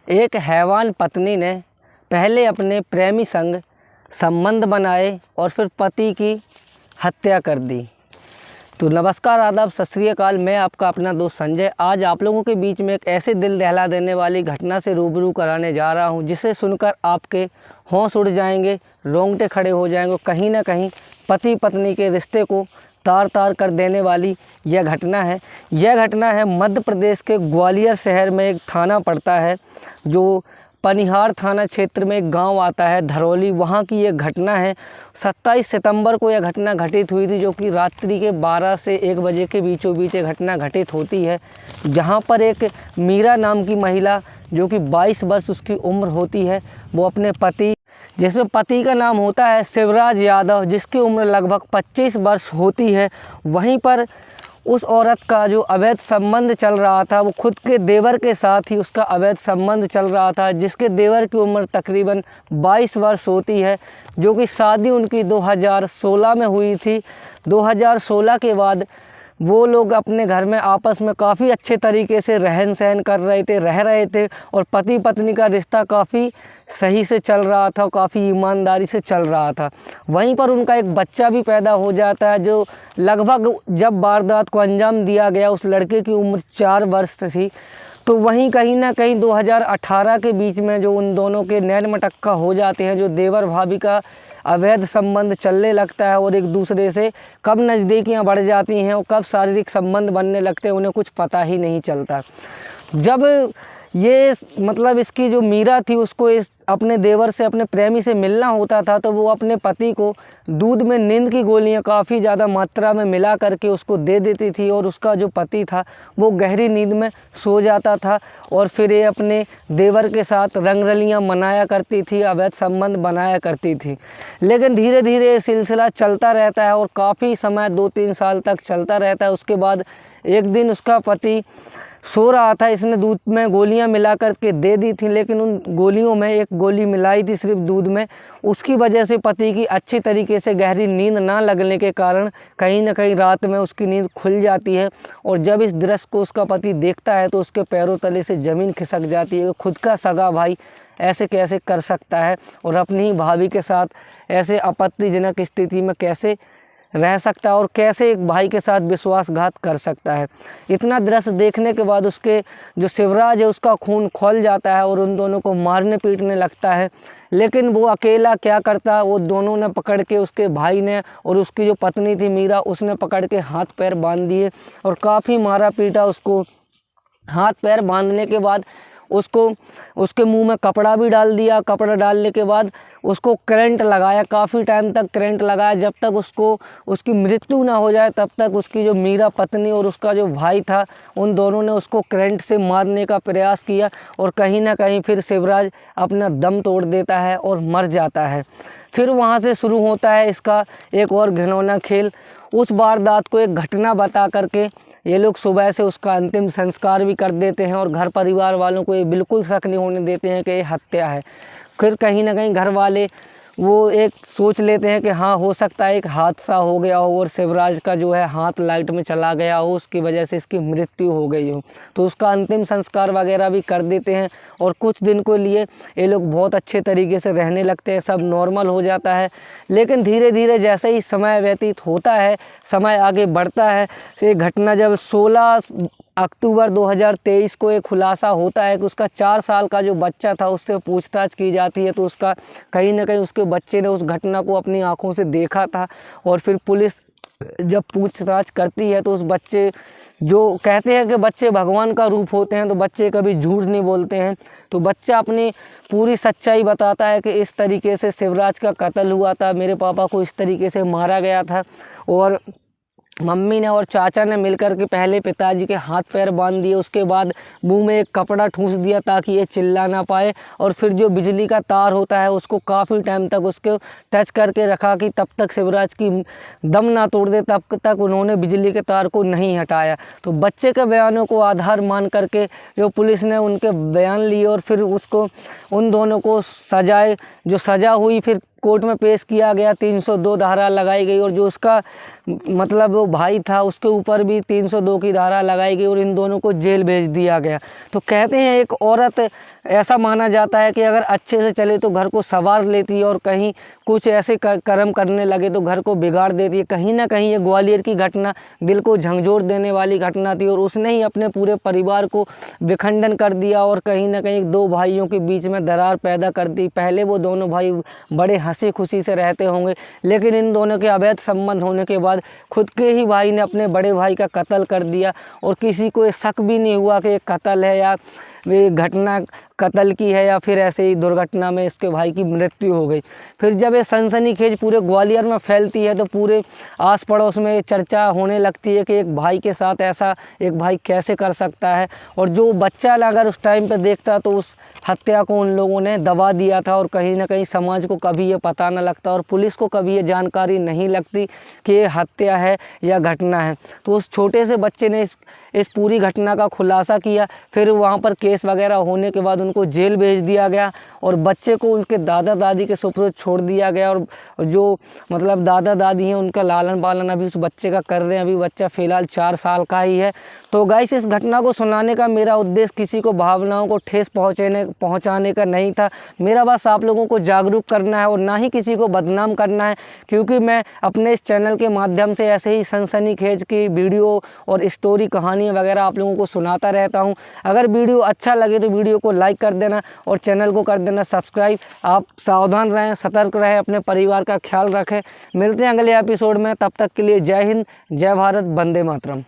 एक हैवान पत्नी ने पहले अपने प्रेमी संग संबंध बनाए और फिर पति की हत्या कर दी। तो नमस्कार, आदाब, सत श्री अकाल। मैं आपका अपना दोस्त संजय आज आप लोगों के बीच में एक ऐसे दिल दहला देने वाली घटना से रूबरू कराने जा रहा हूं, जिसे सुनकर आपके होश उड़ जाएंगे, रोंगटे खड़े हो जाएंगे। कहीं ना कहीं पति पत्नी के रिश्ते को तार तार कर देने वाली यह घटना है। यह घटना है मध्य प्रदेश के ग्वालियर शहर में एक थाना पड़ता है, जो पनिहार थाना क्षेत्र में एक गांव आता है धरौली। वहां की यह घटना है। 27 सितंबर को यह घटना घटित हुई थी, जो कि रात्रि के 12 से 1 बजे के बीचों बीच ये घटना घटित होती है, जहां पर एक मीरा नाम की महिला, जो कि 22 वर्ष उसकी उम्र होती है, वो अपने पति, जिसमें पति का नाम होता है शिवराज यादव, जिसकी उम्र लगभग 25 वर्ष होती है, वहीं पर उस औरत का जो अवैध संबंध चल रहा था, वो खुद के देवर के साथ ही उसका अवैध संबंध चल रहा था, जिसके देवर की उम्र तकरीबन 22 वर्ष होती है, जो कि शादी उनकी 2016 में हुई थी। 2016 के बाद वो लोग अपने घर में आपस में काफ़ी अच्छे तरीके से रहन सहन कर रहे थे और पति पत्नी का रिश्ता काफ़ी सही से चल रहा था, काफ़ी ईमानदारी से चल रहा था। वहीं पर उनका एक बच्चा भी पैदा हो जाता है, जो लगभग जब वारदात को अंजाम दिया गया उस लड़के की उम्र 4 वर्ष थी। तो वहीं कहीं ना कहीं 2018 के बीच में जो उन दोनों के नैन मटक्का हो जाते हैं, जो देवर भाभी का अवैध संबंध चलने लगता है और एक दूसरे से कब नज़दीकियां बढ़ जाती हैं और कब शारीरिक संबंध बनने लगते हैं, उन्हें कुछ पता ही नहीं चलता। जब ये मतलब इसकी जो मीरा थी, उसको अपने देवर से, अपने प्रेमी से मिलना होता था, तो वो अपने पति को दूध में नींद की गोलियां काफ़ी ज़्यादा मात्रा में मिला करके उसको दे देती थी और उसका जो पति था वो गहरी नींद में सो जाता था और फिर ये अपने देवर के साथ रंगरलियां मनाया करती थी, अवैध संबंध बनाया करती थी। लेकिन धीरे धीरे ये सिलसिला चलता रहता है और काफ़ी समय 2-3 साल तक चलता रहता है। उसके बाद एक दिन उसका पति सो रहा था, इसने दूध में गोलियां मिला करके दे दी थी, लेकिन उन गोलियों में एक गोली मिलाई थी सिर्फ दूध में। उसकी वजह से पति की अच्छी तरीके से गहरी नींद ना लगने के कारण कहीं ना कहीं रात में उसकी नींद खुल जाती है और जब इस दृश्य को उसका पति देखता है तो उसके पैरों तले से ज़मीन खिसक जाती है। खुद का सगा भाई ऐसे कैसे कर सकता है और अपनी ही भाभी के साथ ऐसे आपत्तिजनक स्थिति में कैसे रह सकता है और कैसे एक भाई के साथ विश्वासघात कर सकता है। इतना दृश्य देखने के बाद उसके जो शिवराज है, उसका खून खौल जाता है और उन दोनों को मारने पीटने लगता है। लेकिन वो अकेला क्या करता, वो दोनों ने पकड़ के, उसके भाई ने और उसकी जो पत्नी थी मीरा, उसने पकड़ के हाथ पैर बांध दिए और काफ़ी मारा पीटा उसको। हाथ पैर बांधने के बाद उसको उसके मुंह में कपड़ा भी डाल दिया। कपड़ा डालने के बाद उसको करंट लगाया, काफ़ी टाइम तक करंट लगाया, जब तक उसकी मृत्यु ना हो जाए तब तक उसकी जो मीरा पत्नी और उसका जो भाई था, उन दोनों ने उसको करंट से मारने का प्रयास किया और कहीं ना कहीं फिर शिवराज अपना दम तोड़ देता है और मर जाता है। फिर वहाँ से शुरू होता है इसका एक और घिनौना खेल। उस वारदात को एक घटना बता करके ये लोग सुबह से उसका अंतिम संस्कार भी कर देते हैं और घर परिवार वालों को ये बिल्कुल शक नहीं होने देते हैं कि ये हत्या है। फिर कहीं ना कहीं घर वाले वो एक सोच लेते हैं कि हाँ, हो सकता है एक हादसा हो गया हो और शिवराज का जो है हाथ लाइट में चला गया हो, उसकी वजह से इसकी मृत्यु हो गई हो। तो उसका अंतिम संस्कार वगैरह भी कर देते हैं और कुछ दिन के लिए ये लोग बहुत अच्छे तरीके से रहने लगते हैं, सब नॉर्मल हो जाता है। लेकिन धीरे धीरे जैसे ही समय व्यतीत होता है, समय आगे बढ़ता है, ये घटना जब 16 अक्टूबर 2023 को एक खुलासा होता है कि उसका 4 साल का जो बच्चा था, उससे पूछताछ की जाती है तो उसका कहीं ना कहीं उसके बच्चे ने उस घटना को अपनी आंखों से देखा था और फिर पुलिस जब पूछताछ करती है तो उस बच्चे, जो कहते हैं कि बच्चे भगवान का रूप होते हैं, तो बच्चे कभी झूठ नहीं बोलते हैं, तो बच्चा अपनी पूरी सच्चाई बताता है कि इस तरीके से शिवराज का कत्ल हुआ था, मेरे पापा को इस तरीके से मारा गया था और मम्मी ने और चाचा ने मिलकर के पहले पिताजी के हाथ पैर बांध दिए, उसके बाद मुंह में एक कपड़ा ठूंस दिया ताकि ये चिल्ला ना पाए और फिर जो बिजली का तार होता है उसको काफ़ी टाइम तक उसको टच करके रखा कि तब तक शिवराज की दम ना तोड़ दे, तब तक उन्होंने बिजली के तार को नहीं हटाया। तो बच्चे के बयानों को आधार मान करके जो पुलिस ने उनके बयान लिए और फिर उसको उन दोनों को जो सज़ा हुई, फिर कोर्ट में पेश किया गया, 302 धारा लगाई गई और जो उसका मतलब वो भाई था उसके ऊपर भी 302 की धारा लगाई गई और इन दोनों को जेल भेज दिया गया। तो कहते हैं एक औरत, ऐसा माना जाता है कि अगर अच्छे से चले तो घर को संवार लेती है और कहीं कुछ ऐसे कर्म करने लगे तो घर को बिगाड़ देती है। कहीं ना कहीं ये ग्वालियर की घटना दिल को झंझोर देने वाली घटना थी और उसने ही अपने पूरे परिवार को विखंडन कर दिया और कहीं ना कहीं दो भाइयों के बीच में दरार पैदा कर दी। पहले वो दोनों भाई बड़े हंसी खुशी से रहते होंगे, लेकिन इन दोनों के अवैध संबंध होने के बाद खुद के ही भाई ने अपने बड़े भाई का कत्ल कर दिया और किसी को शक भी नहीं हुआ कि ये कत्ल है या वे घटना कत्ल की है या फिर ऐसे ही दुर्घटना में इसके भाई की मृत्यु हो गई। फिर जब ये सनसनीखेज पूरे ग्वालियर में फैलती है तो पूरे आस पड़ोस में चर्चा होने लगती है कि एक भाई के साथ ऐसा एक भाई कैसे कर सकता है। और जो बच्चा अगर उस टाइम पे देखता तो उस हत्या को उन लोगों ने दबा दिया था और कहीं ना कहीं समाज को कभी ये पता न लगता और पुलिस को कभी ये जानकारी नहीं लगती कि ये हत्या है या घटना है। तो उस छोटे से बच्चे ने इस पूरी घटना का खुलासा किया। फिर वहाँ पर केस वगैरह होने के बाद उनको जेल भेज दिया गया और बच्चे को उनके दादा दादी के सुपुर्द छोड़ दिया गया और जो मतलब दादा दादी हैं उनका लालन पालन अभी उस बच्चे का कर रहे हैं। अभी बच्चा फ़िलहाल 4 साल का ही है। तो गाइस, इस घटना को सुनाने का मेरा उद्देश्य किसी को भावनाओं को ठेस पहुँचाने का नहीं था। मेरा बस आप लोगों को जागरूक करना है और ना ही किसी को बदनाम करना है, क्योंकि मैं अपने इस चैनल के माध्यम से ऐसे ही सनसनीखेज की वीडियो और स्टोरी कहानियाँ वगैरह आप लोगों को सुनाता रहता हूँ। अगर वीडियो अच्छा लगे तो वीडियो को लाइक कर देना और चैनल को कर देना सब्सक्राइब। आप सावधान रहें, सतर्क रहें, अपने परिवार का ख्याल रखें। मिलते हैं अगले एपिसोड में, तब तक के लिए जय हिंद, जय भारत, वंदे मातरम।